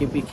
KPK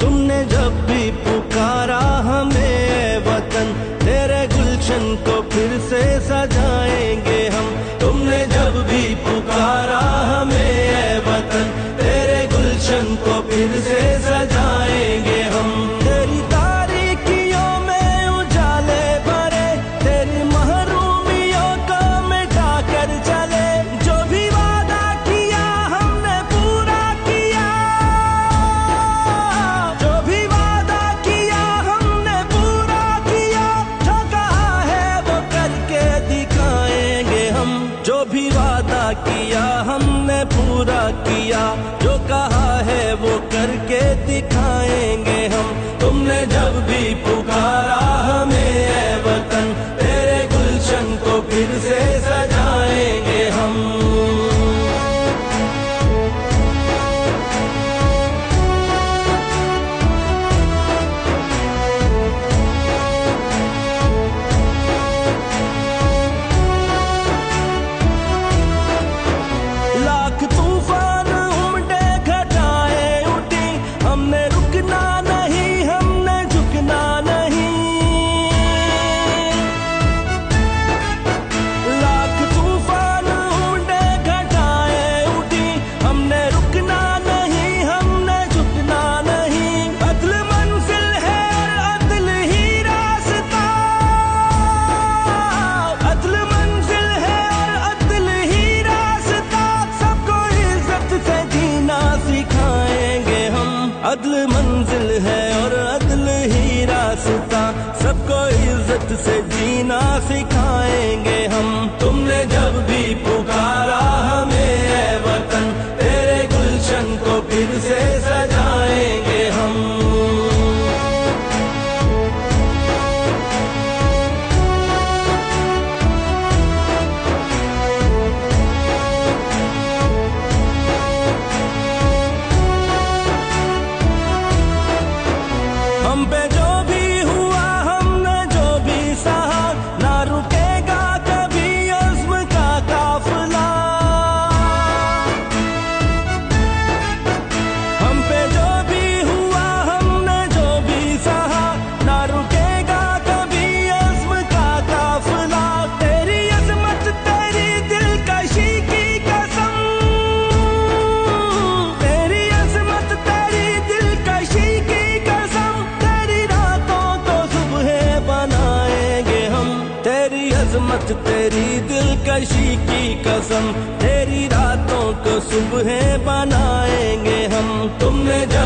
तुमने जब भी पुकारा हमें वतन, तेरे गुलशन को फिर से सजाएंगे हम. तुमने जब भी पुकारा हमें वतन, तेरे गुलशन को फिर से सजाएंगे हम. तेरी तारीकियों में उजाले भरे, तेरी महरूमियों को मिटा कर चले. जो भी वादा किया हमने पूरा किया, जो भी वादा किया हमने पूरा किया. जो कहा है वो करके दिखाएंगे हम. जो भी वादा किया हमने पूरा किया, जो कहा है वो करके दिखाएंगे हम. तुमने जब भी पुकारा हमें ऐ वतन, तेरे गुलशन को फिर से सजाएंगे हम. लाख तूफान उमड़े, घटाएं उठी, हमने रुकना नहीं, हमने झुकना नहीं. लाख तूफान उमड़े, घटाएं उठी, हमने रुकना नहीं, हमने झुकना नहीं. अदल मंजिल है और अदल ही रास्ता, अदल मंजिल है और अदल ही रास्ता. सबको इज्जत से जीना सिखाएंगे हम. अदल मंजिल है और अदल ही रास्ता, सबको इज्जत से जीना सिखाएंगे हम. तुमने जब भी पुकारा हमें ऐ वतन, तेरे गुलशन को फिर से सजाएंगे हम. हम पे जो भी हुआ, हमने जो भी सहा, ना रुकेगा कभी अज़्म का काफिला. हम पे जो भी हुआ, हमने जो भी सहा, ना रुकेगा कभी अज़्म का काफिला. तेरी अज़मत, तेरी दिलकशी की कसम, तेरी अज़मत, तेरी दिलकशी की कसम. तेरी रातों को सुबह बनाएंगे हम. तेरी अज़मत, तेरी दिलकशी की कसम, तेरी रातों को सुबह बनाएंगे हम. तुमने जब